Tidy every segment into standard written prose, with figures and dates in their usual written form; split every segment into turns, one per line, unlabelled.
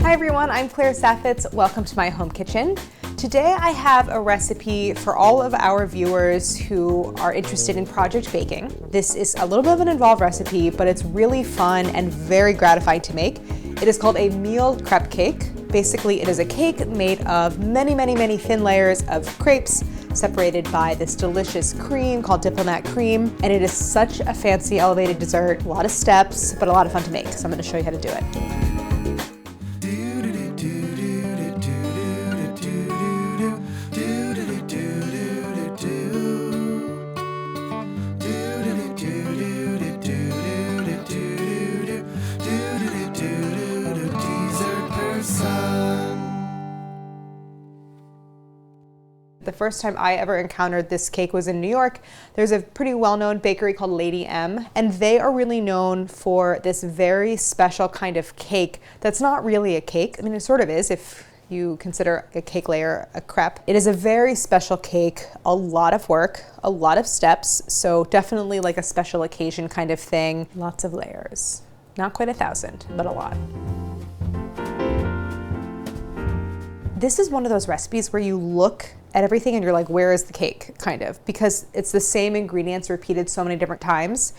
Hi everyone, I'm Claire Saffitz. Welcome to my home kitchen. Today I have a recipe for all of our viewers who are interested in project baking. This is a little bit of an involved recipe, but it's really fun and very gratifying to make. It is called a Mille Crêpe Cake. Basically, it is a cake made of many thin layers of crepes separated by this delicious cream called Diplomat cream. And it is such a fancy elevated dessert, a lot of steps, but a lot of fun to make. So I'm gonna show you how to do it. The first time I ever encountered this cake was in New York. There's a pretty well-known bakery called Lady M, and they are really known for this very special kind of cake that's not really a cake. I mean, it sort of is if you consider a cake layer a crepe. It is a very special cake, a lot of work, a lot of steps, so definitely like a special occasion kind of thing. Lots of layers. Not quite 1,000, but a lot. This is one of those recipes where you look at everything and you're like, where is the cake, kind of, because it's the same ingredients repeated so many different times,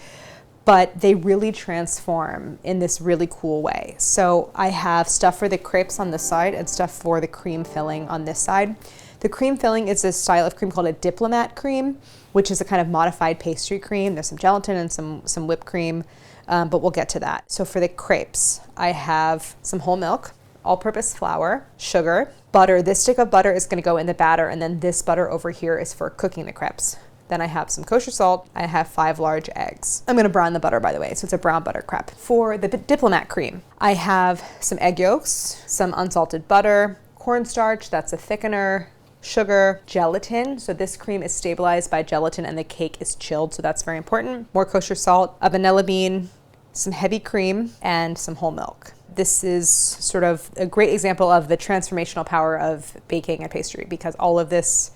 but they really transform in this really cool way. So I have stuff for the crepes on this side and stuff for the cream filling on this side. The cream filling is this style of cream called a Diplomat cream, which is a kind of modified pastry cream. There's some gelatin and some whipped cream, but we'll get to that. So for the crepes, I have some whole milk, all-purpose flour, sugar, butter. This stick of butter is going to go in the batter, and then this butter over here is for cooking the crepes. Then I have some kosher salt. I have 5 large eggs. I'm going to brown the butter, by the way, so it's a brown butter crepe. For the Diplomat cream, I have some egg yolks, some unsalted butter, cornstarch, that's a thickener, sugar, gelatin. So this cream is stabilized by gelatin and the cake is chilled, so that's very important. More kosher salt, a vanilla bean, some heavy cream, and some whole milk. This is sort of a great example of the transformational power of baking and pastry, because all of this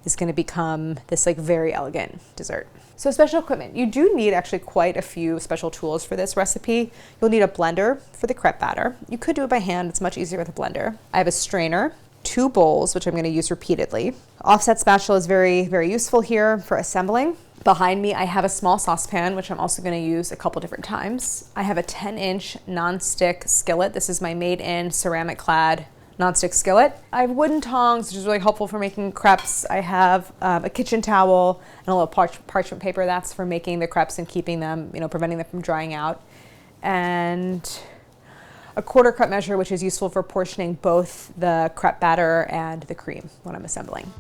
is going to become this like very elegant dessert. So special equipment. You do need actually quite a few special tools for this recipe. You'll need a blender for the crepe batter. You could do it by hand. It's much easier with a blender. I have a strainer, 2 bowls, which I'm going to use repeatedly. Offset spatula is very useful here for assembling. Behind me, I have a small saucepan, which I'm also going to use a couple different times. I have a 10-inch non-stick skillet. This is my Made in CeramiClad non-stick skillet. I have wooden tongs, which is really helpful for making crepes. I have a kitchen towel and a little parchment paper. That's for making the crepes and keeping them, preventing them from drying out. And a 1/4 cup measure, which is useful for portioning both the crepe batter and the cream when I'm assembling.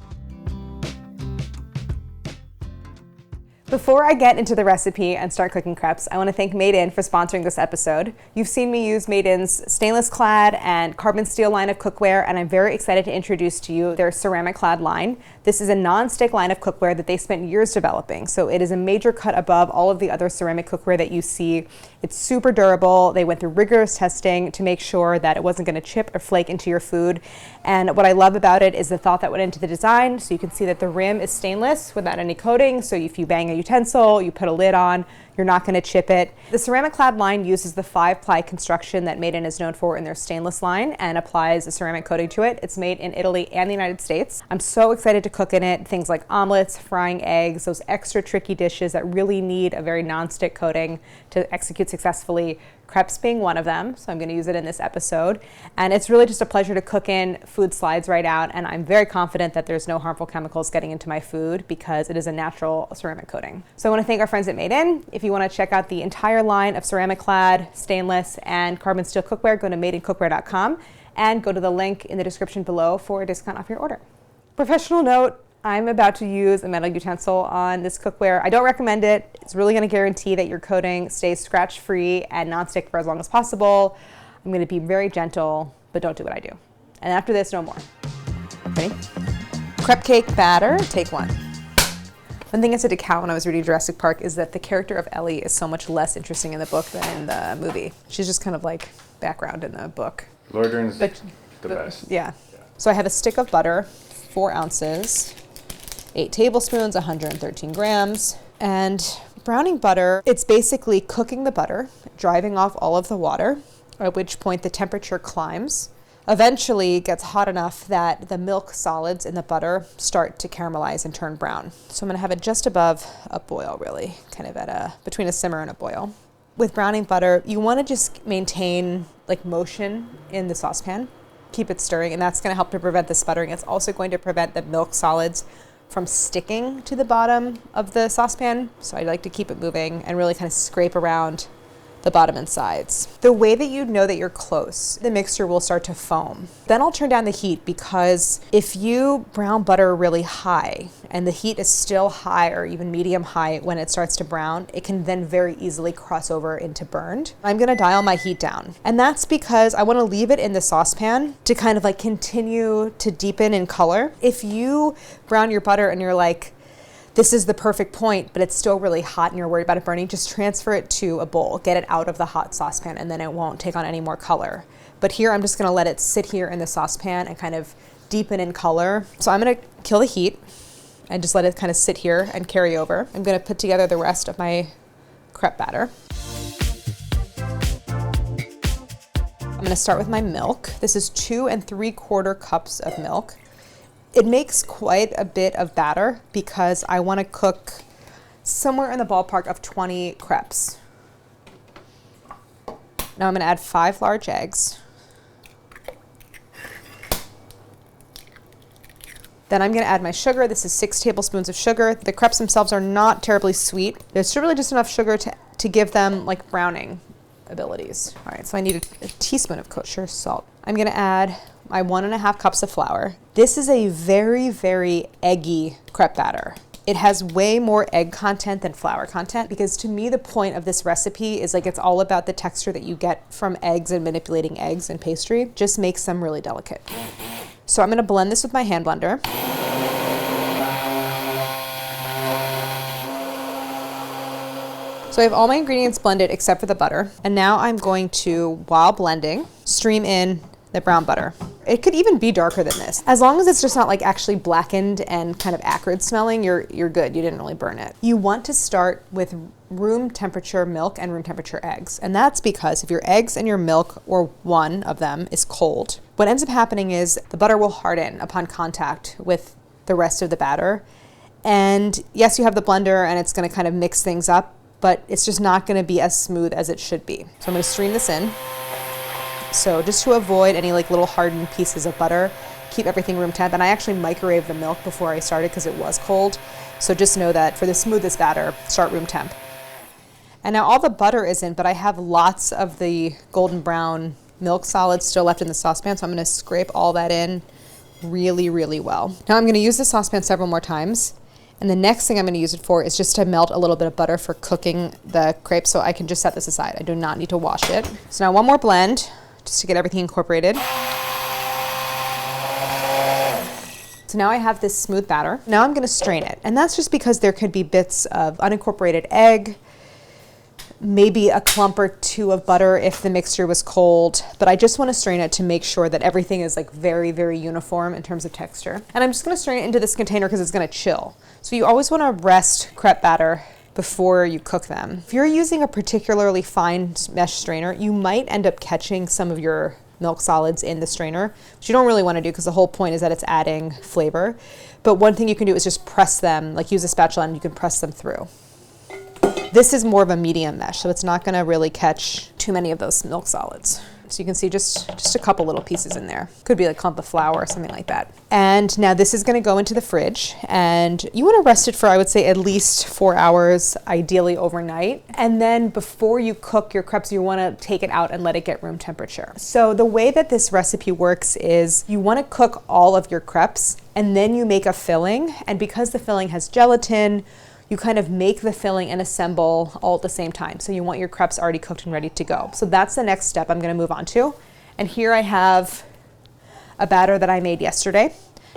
Before I get into the recipe and start cooking crepes, I want to thank Made In for sponsoring this episode. You've seen me use Made In's stainless clad and carbon steel line of cookware, and I'm very excited to introduce to you their CeramiClad line. This is a non-stick line of cookware that they spent years developing, so it is a major cut above all of the other ceramic cookware that you see. It's super durable. They went through rigorous testing to make sure that it wasn't going to chip or flake into your food. And what I love about it is the thought that went into the design. So you can see that the rim is stainless without any coating, so if you bang a utensil, you put a lid on, you're not going to chip it. The CeramiClad line uses the 5-ply construction that Made In is known for in their stainless line and applies a ceramic coating to it. It's made in Italy and the United States. I'm so excited to cook in it. Things like omelets, frying eggs, those extra tricky dishes that really need a very non-stick coating to execute successfully. Crepes being one of them, so I'm going to use it in this episode. And it's really just a pleasure to cook in. Food slides right out, and I'm very confident that there's no harmful chemicals getting into my food because it is a natural ceramic coating. So I want to thank our friends at Made In. If you want to check out the entire line of CeramiClad, stainless, and carbon steel cookware, go to madeincookware.com and go to the link in the description below for a discount off your order. Professional note, I'm about to use a metal utensil on this cookware. I don't recommend it. It's really going to guarantee that your coating stays scratch-free and non-stick for as long as possible. I'm going to be very gentle, but don't do what I do. And after this, no more. Ready? Crepe cake batter, take 1. One thing I said to Cal when I was reading Jurassic Park is that the character of Ellie is so much less interesting in the book than in the movie. She's just kind of like background in the book.
Laura Dern's the best.
Yeah. So I have a stick of butter, 4 ounces. 8 tablespoons, 113 grams. And browning butter, it's basically cooking the butter, driving off all of the water, at which point the temperature climbs. Eventually it gets hot enough that the milk solids in the butter start to caramelize and turn brown. So I'm gonna have it just above a boil, really, kind of between a simmer and a boil. With browning butter, you wanna just maintain like motion in the saucepan. Keep it stirring, and that's gonna help to prevent the sputtering. It's also going to prevent the milk solids from sticking to the bottom of the saucepan. So I like to keep it moving and really kind of scrape around the bottom and sides. The way that you know that you're close, the mixture will start to foam. Then I'll turn down the heat, because if you brown butter really high and the heat is still high or even medium high when it starts to brown, it can then very easily cross over into burned. I'm gonna dial my heat down. And that's because I wanna leave it in the saucepan to kind of like continue to deepen in color. If you brown your butter and you're like, this is the perfect point, but it's still really hot and you're worried about it burning, just transfer it to a bowl, get it out of the hot saucepan, and then it won't take on any more color. But here I'm just gonna let it sit here in the saucepan and kind of deepen in color. So I'm gonna kill the heat and just let it kind of sit here and carry over. I'm gonna put together the rest of my crepe batter. I'm gonna start with my milk. This is 2 3/4 cups of milk. It makes quite a bit of batter because I want to cook somewhere in the ballpark of 20 crepes. Now I'm going to add 5 large eggs. Then I'm going to add my sugar. This is 6 tablespoons of sugar. The crepes themselves are not terribly sweet. There's really just enough sugar to give them like browning abilities. All right, so I need a teaspoon of kosher salt. I'm going to add my 1.5 cups of flour. This is a very, very eggy crepe batter. It has way more egg content than flour content, because to me the point of this recipe is like it's all about the texture that you get from eggs and manipulating eggs and pastry. Just makes them really delicate. So I'm gonna blend this with my hand blender. So I have all my ingredients blended except for the butter. And now I'm going to, while blending, stream in the brown butter. It could even be darker than this. As long as it's just not like actually blackened and kind of acrid smelling, you're good. You didn't really burn it. You want to start with room temperature milk and room temperature eggs. And that's because if your eggs and your milk, or one of them, is cold, what ends up happening is the butter will harden upon contact with the rest of the batter. And yes, you have the blender and it's gonna kind of mix things up, but it's just not gonna be as smooth as it should be. So I'm gonna stream this in. So just to avoid any like little hardened pieces of butter, keep everything room temp. And I actually microwaved the milk before I started because it was cold. So just know that for the smoothest batter, start room temp. And now all the butter is in, but I have lots of the golden brown milk solids still left in the saucepan. So I'm gonna scrape all that in really, really well. Now I'm gonna use the saucepan several more times. And the next thing I'm gonna use it for is just to melt a little bit of butter for cooking the crepes, so I can just set this aside. I do not need to wash it. So now one more blend, just to get everything incorporated. So now I have this smooth batter. Now I'm gonna strain it. And that's just because there could be bits of unincorporated egg, maybe a clump or two of butter if the mixture was cold, but I just wanna strain it to make sure that everything is like very, very uniform in terms of texture. And I'm just gonna strain it into this container because it's gonna chill. So you always wanna rest crepe batter before you cook them. If you're using a particularly fine mesh strainer, you might end up catching some of your milk solids in the strainer, which you don't really want to do because the whole point is that it's adding flavor. But one thing you can do is just press them, like use a spatula and you can press them through. This is more of a medium mesh, so it's not going to really catch too many of those milk solids. So you can see just a couple little pieces in there. Could be a clump of flour or something like that. And now this is gonna go into the fridge, and you wanna rest it for, I would say, at least 4 hours, ideally overnight. And then before you cook your crepes, you wanna take it out and let it get room temperature. So the way that this recipe works is you wanna cook all of your crepes, and then you make a filling. And because the filling has gelatin, you kind of make the filling and assemble all at the same time. So you want your crepes already cooked and ready to go. So that's the next step I'm gonna move on to. And here I have a batter that I made yesterday.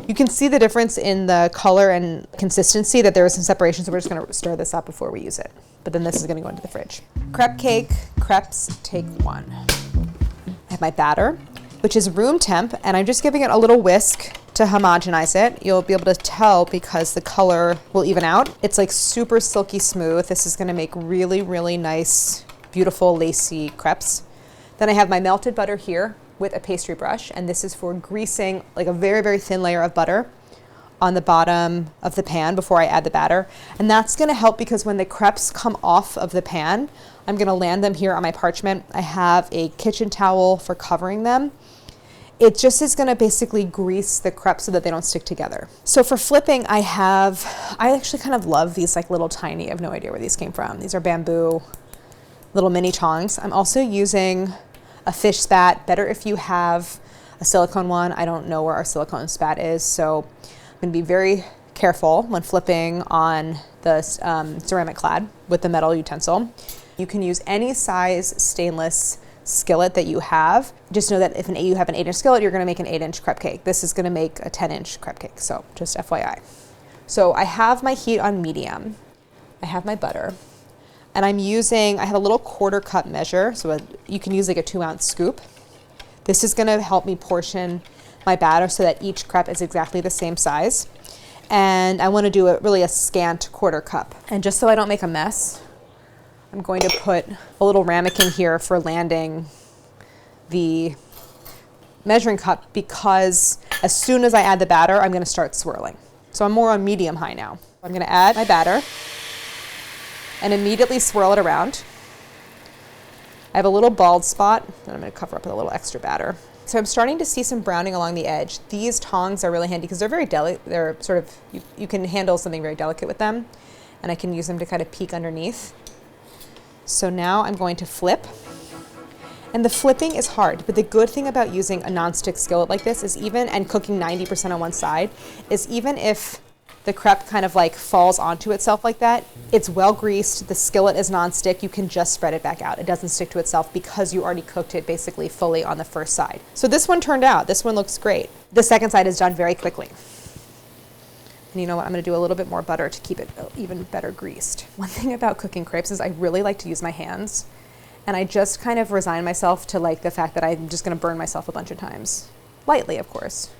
You can see the difference in the color and consistency, that there was some separation, so we're just gonna stir this up before we use it. But then this is gonna go into the fridge. Crepe cake, crepes, take 1. I have my batter, which is room temp, and I'm just giving it a little whisk to homogenize it. You'll be able to tell because the color will even out. It's like super silky smooth. This is gonna make really, really nice, beautiful, lacy crepes. Then I have my melted butter here with a pastry brush, and this is for greasing like a very, very thin layer of butter on the bottom of the pan before I add the batter. And that's gonna help because when the crepes come off of the pan, I'm gonna land them here on my parchment. I have a kitchen towel for covering them. It just is gonna basically grease the crepes so that they don't stick together. So for flipping, I actually kind of love these like little tiny, I have no idea where these came from. These are bamboo little mini tongs. I'm also using a fish spat, better if you have a silicone one. I don't know where our silicone spat is, so I'm gonna be very careful when flipping on the CeramiClad with the metal utensil. You can use any size stainless skillet that you have. Just know that if you have an 8-inch skillet, you're gonna make an 8-inch crepe cake. This is gonna make a 10-inch crepe cake, so just FYI. So I have my heat on medium. I have my butter. And I have a little 1/4 cup measure, so you can use like a 2-ounce scoop. This is gonna help me portion my batter so that each crepe is exactly the same size. And I wanna do really a scant 1/4 cup. And just so I don't make a mess, I'm going to put a little ramekin here for landing the measuring cup, because as soon as I add the batter, I'm gonna start swirling. So I'm more on medium high now. I'm gonna add my batter and immediately swirl it around. I have a little bald spot that I'm gonna cover up with a little extra batter. So I'm starting to see some browning along the edge. These tongs are really handy because they're very delicate. They're sort of, you can handle something very delicate with them, and I can use them to kind of peek underneath. So now I'm going to flip. And the flipping is hard, but the good thing about using a nonstick skillet like this is and cooking 90% on one side, is even if the crepe kind of like falls onto itself like that, it's well greased, the skillet is nonstick, you can just spread it back out. It doesn't stick to itself because you already cooked it basically fully on the first side. So this one turned out, this one looks great. The second side is done very quickly. And you know what, I'm gonna do a little bit more butter to keep it even better greased. One thing about cooking crepes is I really like to use my hands, and I just kind of resign myself to like the fact that I'm just gonna burn myself a bunch of times. Lightly, of course.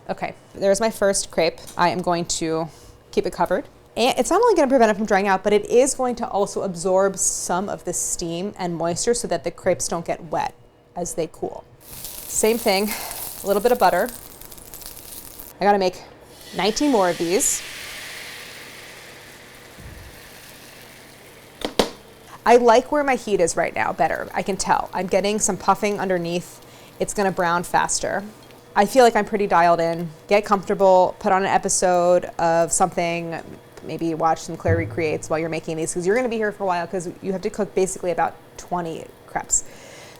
Okay, there's my first crepe. I am going to keep it covered. And it's not only gonna prevent it from drying out, but it is going to also absorb some of the steam and moisture so that the crepes don't get wet as they cool. Same thing, a little bit of butter. I gotta make 19 more of these. I like where my heat is right now better. I can tell. I'm getting some puffing underneath. It's gonna brown faster. I feel like I'm pretty dialed in. Get comfortable, put on an episode of something, maybe watch some Claire Recreates while you're making these, because you're gonna be here for a while because you have to cook basically about 20 crepes.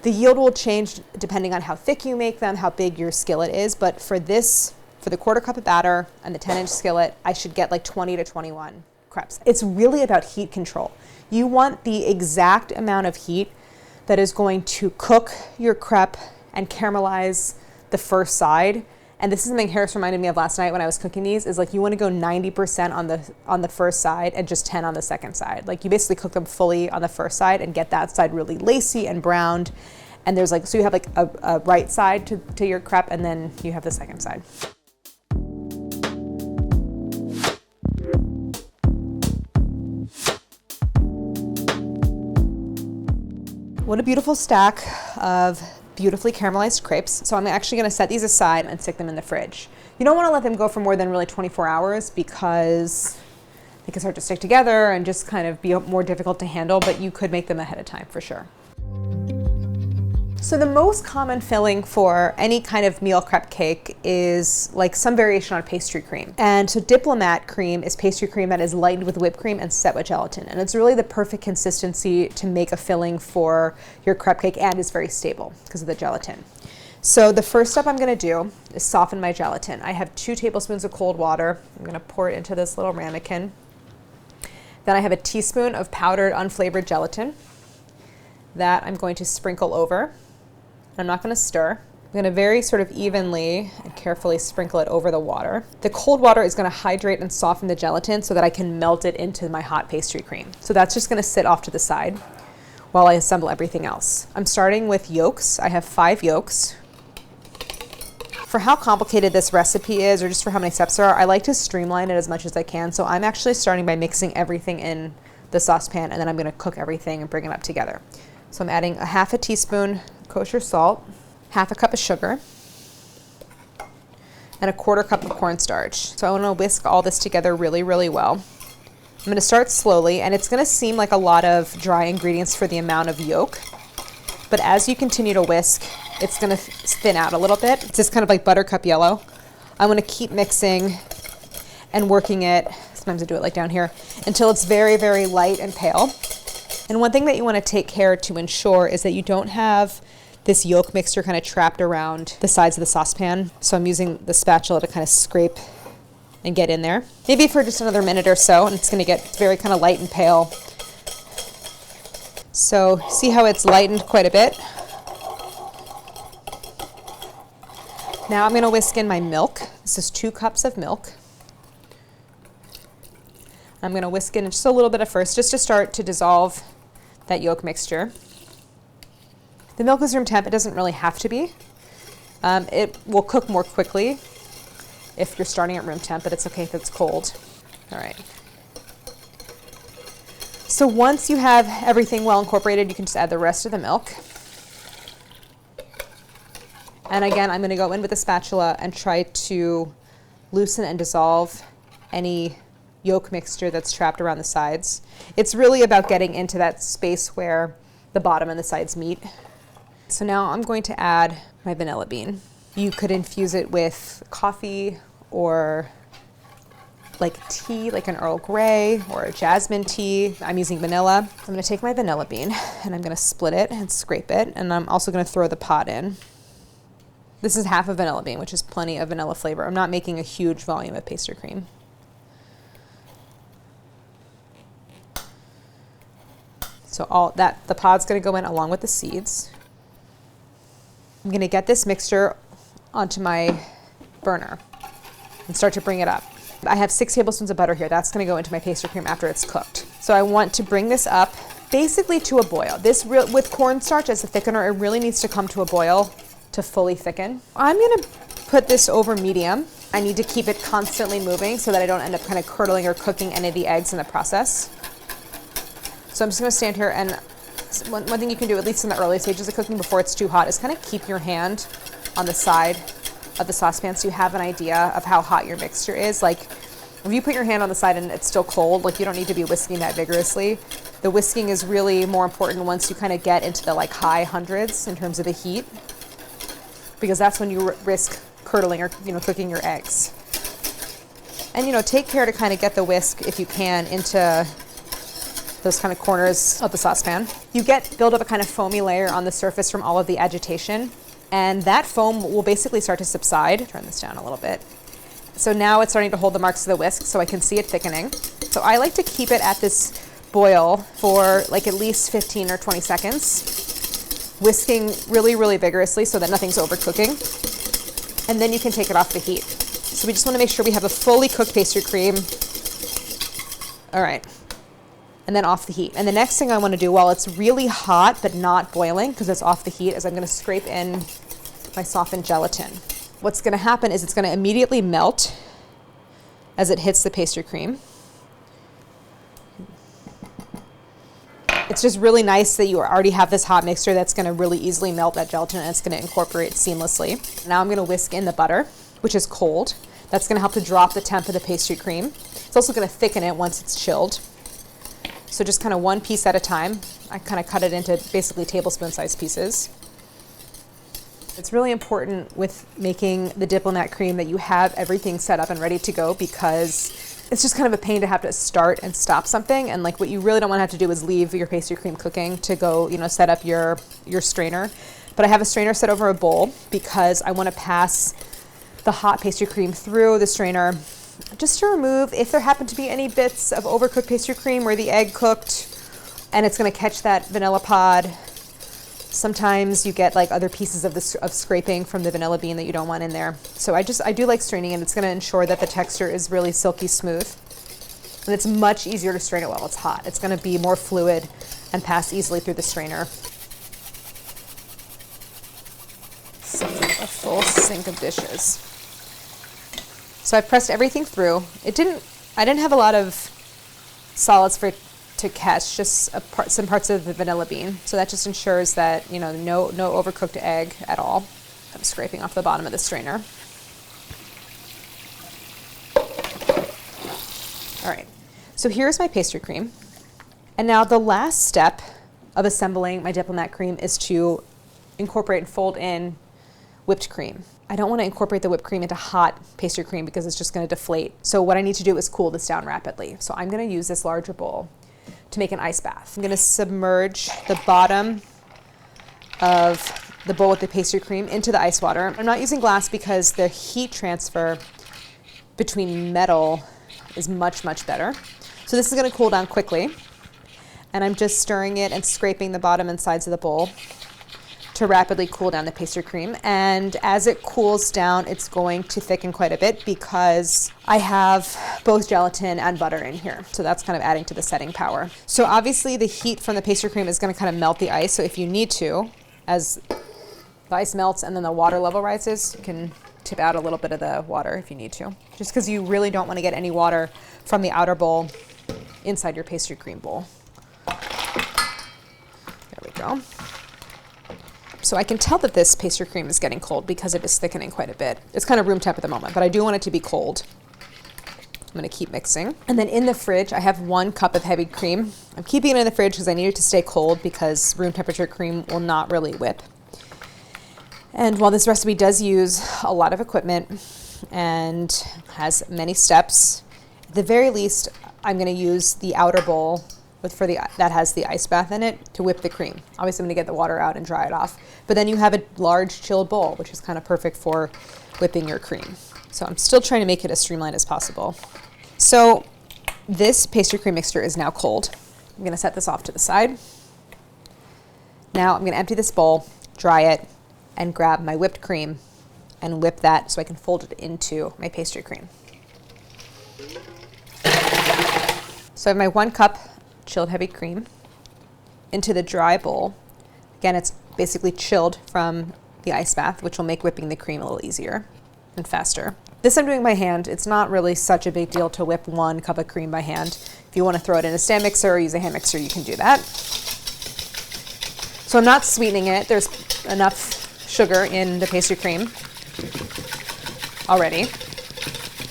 The yield will change depending on how thick you make them, how big your skillet is, but for the 1/4 cup of batter and the 10-inch skillet, I should get like 20 to 21 crepes. It's really about heat control. You want the exact amount of heat that is going to cook your crepe and caramelize the first side. And this is something Harris reminded me of last night when I was cooking these, is like you want to go 90% on the first side and just 10 on the second side. Like you basically cook them fully on the first side and get that side really lacy and browned. And there's like, so you have like a right side to your crepe, and then you have the second side. What a beautiful stack of beautifully caramelized crepes. So I'm actually gonna set these aside and stick them in the fridge. You don't wanna let them go for more than really 24 hours because they can start to stick together and just kind of be more difficult to handle, but you could make them ahead of time for sure. So the most common filling for any kind of meal crepe cake is like some variation on pastry cream. And so Diplomat cream is pastry cream that is lightened with whipped cream and set with gelatin. And it's really the perfect consistency to make a filling for your crepe cake, and is very stable because of the gelatin. So the first step I'm gonna do is soften my gelatin. I have 2 tablespoons of cold water. I'm gonna pour it into this little ramekin. Then I have a teaspoon of powdered unflavored gelatin that I'm going to sprinkle over. I'm not gonna stir. I'm gonna very sort of evenly and carefully sprinkle it over the water. The cold water is gonna hydrate and soften the gelatin so that I can melt it into my hot pastry cream. So that's just gonna sit off to the side while I assemble everything else. I'm starting with yolks. I have 5 yolks. For how complicated this recipe is, or just for how many steps there are, I like to streamline it as much as I can. So I'm actually starting by mixing everything in the saucepan, and then I'm gonna cook everything and bring it up together. So I'm adding a half a teaspoon kosher salt, half a cup of sugar, and a quarter cup of cornstarch. So I want to whisk all this together really, really well. I'm going to start slowly, and it's going to seem like a lot of dry ingredients for the amount of yolk. But as you continue to whisk, it's going to thin out a little bit. It's just kind of like buttercup yellow. I want to keep mixing and working it, sometimes I do it like down here, until it's very, very light and pale. And one thing that you want to take care to ensure is that you don't have this yolk mixture kind of trapped around the sides of the saucepan. So I'm using the spatula to kind of scrape and get in there. Maybe for just another minute or so, and it's going to get very kind of light and pale. So see how it's lightened quite a bit? Now I'm going to whisk in my milk. This is 2 cups of milk. I'm going to whisk in just a little bit at first, just to start to dissolve that yolk mixture. The milk is room temp. It doesn't really have to be. It will cook more quickly if you're starting at room temp, but it's okay if it's cold. All right. So once you have everything well incorporated, you can just add the rest of the milk. And again, I'm going to go in with a spatula and try to loosen and dissolve any yolk mixture that's trapped around the sides. It's really about getting into that space where the bottom and the sides meet. So now I'm going to add my vanilla bean. You could infuse it with coffee or like tea, like an Earl Grey or a jasmine tea. I'm using vanilla. I'm going to take my vanilla bean and I'm going to split it and scrape it. And I'm also going to throw the pod in. This is half a vanilla bean, which is plenty of vanilla flavor. I'm not making a huge volume of pastry cream. So all that, the pod's going to go in along with the seeds. I'm going to get this mixture onto my burner and start to bring it up. I have 6 tablespoons of butter here. That's going to go into my pastry cream after it's cooked. So I want to bring this up basically to a boil. With cornstarch as a thickener, it really needs to come to a boil to fully thicken. I'm going to put this over medium. I need to keep it constantly moving so that I don't end up kind of curdling or cooking any of the eggs in the process. So I'm just going to stand here, and one thing you can do, at least in the early stages of cooking before it's too hot, is kind of keep your hand on the side of the saucepan so you have an idea of how hot your mixture is. Like if you put your hand on the side and it's still cold, like you don't need to be whisking that vigorously. The whisking is really more important once you kind of get into the like high hundreds in terms of the heat, because that's when you risk curdling or cooking your eggs. And take care to kind of get the whisk, if you can, into those kind of corners of the saucepan. You build up a kind of foamy layer on the surface from all of the agitation, and that foam will basically start to subside. Turn this down a little bit. So now it's starting to hold the marks of the whisk, so I can see it thickening. So I like to keep it at this boil for like at least 15 or 20 seconds, whisking really, really vigorously so that nothing's overcooking. And then you can take it off the heat. So we just want to make sure we have a fully cooked pastry cream. All right. And then off the heat. And the next thing I want to do while it's really hot but not boiling, because it's off the heat, is I'm going to scrape in my softened gelatin. What's going to happen is it's going to immediately melt as it hits the pastry cream. It's just really nice that you already have this hot mixture that's going to really easily melt that gelatin, and it's going to incorporate seamlessly. Now I'm going to whisk in the butter, which is cold. That's going to help to drop the temp of the pastry cream. It's also going to thicken it once it's chilled. So just kind of one piece at a time. I kind of cut it into basically tablespoon-sized pieces. It's really important with making the Diplomat cream that you have everything set up and ready to go, because it's just kind of a pain to have to start and stop something. And like what you really don't want to have to do is leave your pastry cream cooking to go, set up your strainer. But I have a strainer set over a bowl because I want to pass the hot pastry cream through the strainer, just to remove if there happen to be any bits of overcooked pastry cream where the egg cooked and it's going to catch that vanilla pod. Sometimes you get like other pieces of scraping from the vanilla bean that you don't want in there. So I do like straining, and it's going to ensure that the texture is really silky smooth. And it's much easier to strain it while it's hot. It's going to be more fluid and pass easily through the strainer. So a full sink of dishes. So I pressed everything through. I didn't have a lot of solids for to catch just some parts of the vanilla bean. So that just ensures that, you know, no overcooked egg at all. I'm scraping off the bottom of the strainer. All right, so here's my pastry cream. And now the last step of assembling my Diplomat cream is to incorporate and fold in whipped cream. I don't want to incorporate the whipped cream into hot pastry cream because it's just going to deflate. So what I need to do is cool this down rapidly. So I'm going to use this larger bowl to make an ice bath. I'm going to submerge the bottom of the bowl with the pastry cream into the ice water. I'm not using glass because the heat transfer between metal is much, much better. So this is going to cool down quickly. And I'm just stirring it and scraping the bottom and sides of the bowl to rapidly cool down the pastry cream. And as it cools down, it's going to thicken quite a bit because I have both gelatin and butter in here. So that's kind of adding to the setting power. So obviously the heat from the pastry cream is going to kind of melt the ice. So if you need to, as the ice melts and then the water level rises, you can tip out a little bit of the water if you need to. Just because you really don't want to get any water from the outer bowl inside your pastry cream bowl. There we go. So I can tell that this pastry cream is getting cold because it is thickening quite a bit. It's kind of room temp at the moment, but I do want it to be cold. I'm going to keep mixing. And then in the fridge, I have 1 cup of heavy cream. I'm keeping it in the fridge because I need it to stay cold because room temperature cream will not really whip. And while this recipe does use a lot of equipment and has many steps, at the very least, I'm going to use the outer bowl that has the ice bath in it to whip the cream. Obviously, I'm going to get the water out and dry it off. But then you have a large chilled bowl, which is kind of perfect for whipping your cream. So I'm still trying to make it as streamlined as possible. So this pastry cream mixture is now cold. I'm going to set this off to the side. Now I'm going to empty this bowl, dry it, and grab my whipped cream and whip that so I can fold it into my pastry cream. So I have my 1 cup chilled heavy cream into the dry bowl. Again, it's basically chilled from the ice bath, which will make whipping the cream a little easier and faster. This I'm doing by hand. It's not really such a big deal to whip 1 cup of cream by hand. If you want to throw it in a stand mixer or use a hand mixer, you can do that. So I'm not sweetening it. There's enough sugar in the pastry cream already.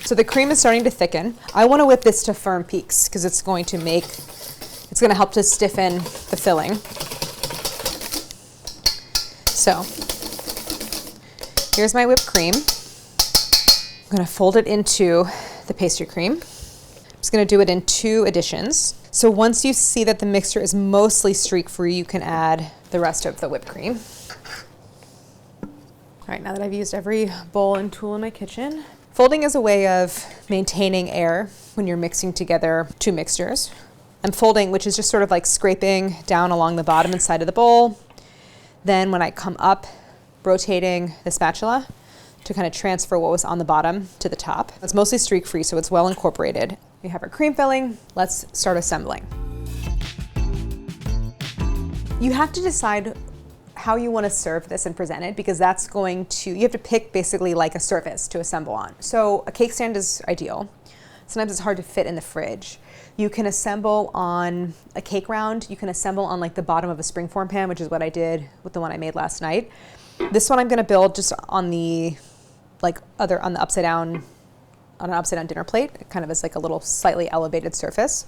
So the cream is starting to thicken. I want to whip this to firm peaks because it's going to help to stiffen the filling. So here's my whipped cream. I'm going to fold it into the pastry cream. I'm just going to do it in 2 additions. So once you see that the mixture is mostly streak-free, you can add the rest of the whipped cream. All right, now that I've used every bowl and tool in my kitchen, folding is a way of maintaining air when you're mixing together 2 mixtures. I'm folding, which is just sort of like scraping down along the bottom and side of the bowl. Then when I come up, rotating the spatula to kind of transfer what was on the bottom to the top. It's mostly streak-free, so it's well incorporated. We have our cream filling. Let's start assembling. You have to decide how you want to serve this and present it because that's you have to pick basically like a surface to assemble on. So a cake stand is ideal. Sometimes it's hard to fit in the fridge. You can assemble on a cake round. You can assemble on like the bottom of a springform pan, which is what I did with the one I made last night. This one I'm going to build just on the upside down dinner plate. It kind of is like a little slightly elevated surface,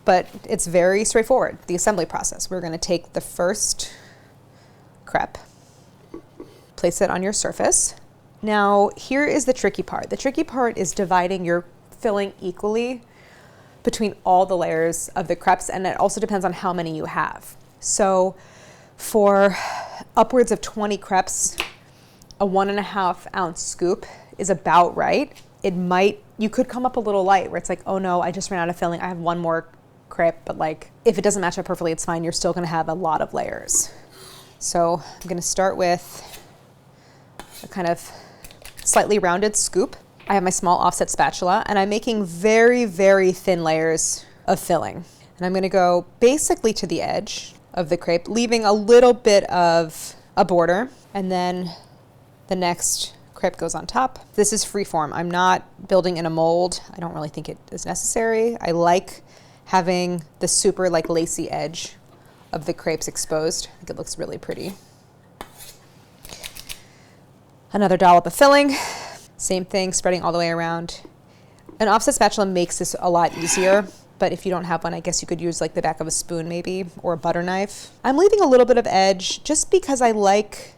but it's very straightforward. The assembly process. We're going to take the first crepe, place it on your surface. Now here is the tricky part. The tricky part is dividing your filling equally between all the layers of the crepes, and it also depends on how many you have. So for upwards of 20 crepes, a 1.5 ounce scoop is about right. You could come up a little light where it's like, oh no, I just ran out of filling. I have 1 more crepe, but like if it doesn't match up perfectly, it's fine. You're still gonna have a lot of layers. So I'm gonna start with a kind of slightly rounded scoop. I have my small offset spatula and I'm making very, very thin layers of filling. And I'm gonna go basically to the edge of the crepe, leaving a little bit of a border. And then the next crepe goes on top. This is free form. I'm not building in a mold. I don't really think it is necessary. I like having the super like lacy edge of the crepes exposed. I think it looks really pretty. Another dollop of filling. Same thing, spreading all the way around. An offset spatula makes this a lot easier, but if you don't have one, I guess you could use like the back of a spoon maybe, or a butter knife. I'm leaving a little bit of edge just because I like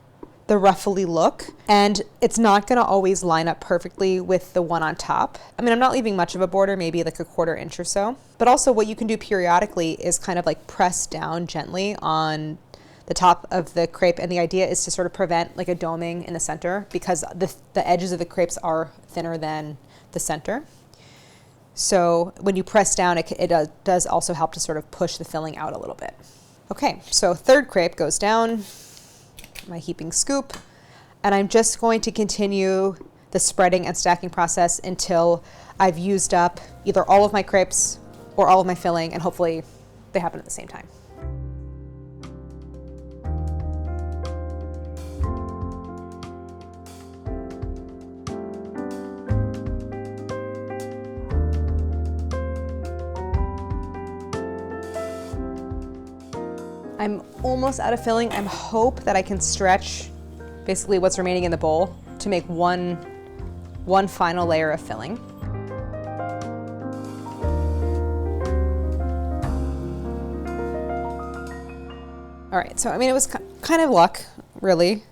the ruffly look, and it's not gonna always line up perfectly with the one on top. I mean, I'm not leaving much of a border, maybe like a 1/4 inch or so. But also what you can do periodically is kind of like press down gently on the top of the crepe, and the idea is to sort of prevent like a doming in the center, because the edges of the crepes are thinner than the center. So when you press down, it does also help to sort of push the filling out a little bit. Okay, so third crepe goes down, my heaping scoop, and I'm just going to continue the spreading and stacking process until I've used up either all of my crepes or all of my filling, and hopefully they happen at the same time. I'm almost out of filling. I hope that I can stretch basically what's remaining in the bowl to make one final layer of filling. All right, so I mean, it was kind of luck, really,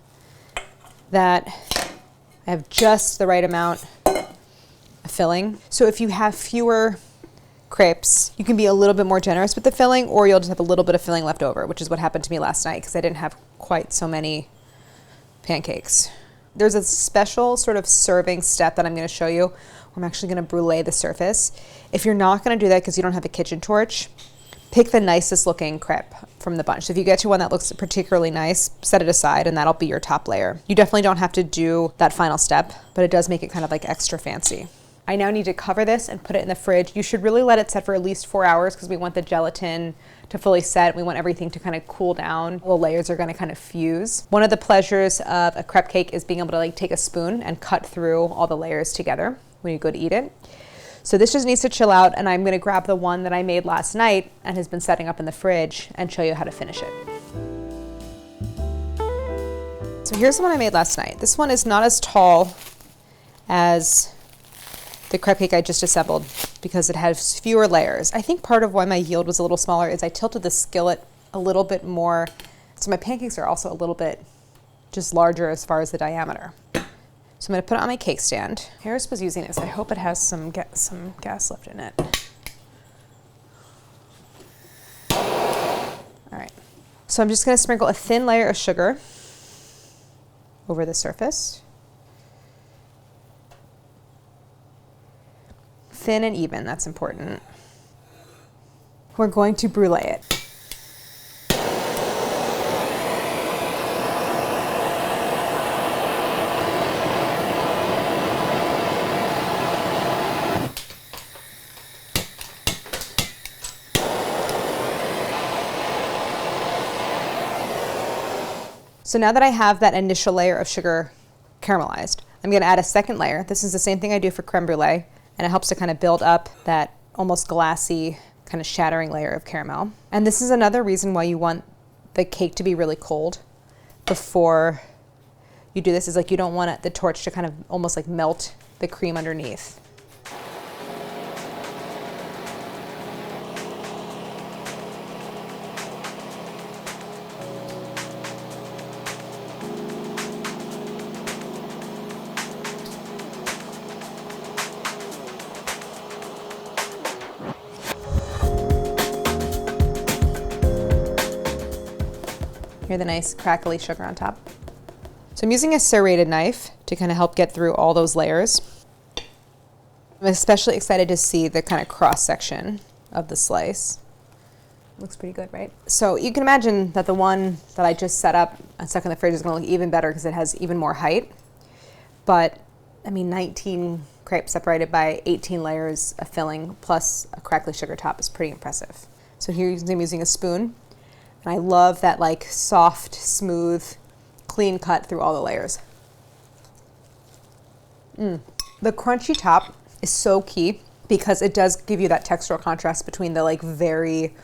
that I have just the right amount of filling. So if you have fewer crepes, you can be a little bit more generous with the filling, or you'll just have a little bit of filling left over, which is what happened to me last night because I didn't have quite so many pancakes. There's a special sort of serving step that I'm going to show you where I'm actually going to brûlée the surface. If you're not going to do that because you don't have a kitchen torch, pick the nicest looking crepe from the bunch. So if you get to one that looks particularly nice, set it aside and that'll be your top layer. You definitely don't have to do that final step, but it does make it kind of like extra fancy. I now need to cover this and put it in the fridge. You should really let it set for at least 4 hours because we want the gelatin to fully set. We want everything to kind of cool down. The layers are going to kind of fuse. One of the pleasures of a crepe cake is being able to like take a spoon and cut through all the layers together when you go to eat it. So this just needs to chill out, and I'm going to grab the one that I made last night and has been setting up in the fridge and show you how to finish it. So here's the one I made last night. This one is not as tall as the crepe cake I just assembled because it has fewer layers. I think part of why my yield was a little smaller is I tilted the skillet a little bit more, so my pancakes are also a little bit just larger as far as the diameter. So I'm going to put it on my cake stand. Harris was using this. I hope it has some gas left in it. All right. So I'm just going to sprinkle a thin layer of sugar over the surface. Thin and even, that's important. We're going to brûlée it. So now that I have that initial layer of sugar caramelized, I'm going to add a second layer. This is the same thing I do for creme brulee, and it helps to kind of build up that almost glassy kind of shattering layer of caramel. And this is another reason why you want the cake to be really cold before you do this, is like you don't want the torch to kind of almost like melt the cream underneath. Here's the nice crackly sugar on top. So I'm using a serrated knife to kind of help get through all those layers. I'm especially excited to see the kind of cross section of the slice. Looks pretty good, right? So you can imagine that the one that I just set up and stuck in the fridge is going to look even better because it has even more height. But I mean, 19 crepes separated by 18 layers of filling plus a crackly sugar top is pretty impressive. So here I'm using a spoon. And I love that like soft, smooth, clean cut through all the layers. The crunchy top is so key. because it does give you that textural contrast between the like very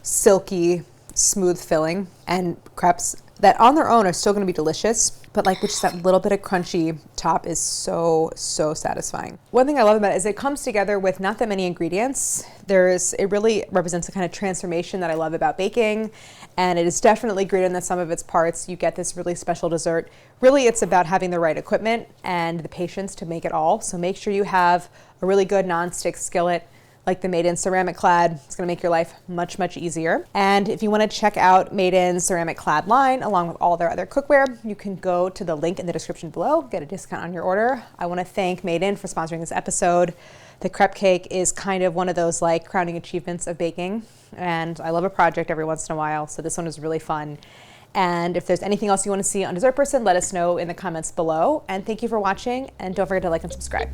silky, smooth filling and crepes that on their own are still going to be delicious, but like with just that little bit of crunchy top is so satisfying. One thing I love about it is it comes together with not that many ingredients. It really represents the kind of transformation that I love about baking, and it is definitely greater than the sum of its parts. You get this really special dessert. Really, it's about having the right equipment and the patience to make it all. So make sure you have a really good non-stick skillet, like the Made in CeramiClad. It's going to make your life much easier. And if you want to check out Made in CeramiClad line along with all their other cookware, you can go to the link in the description below, get a discount on your order. I want to thank Made in for sponsoring this episode. The crepe cake is kind of one of those like crowning achievements of baking, and I love a project every once in a while, so this one is really fun. And if there's anything else you want to see on Dessert Person, let us know in the comments below. And thank you for watching, and don't forget to like and subscribe.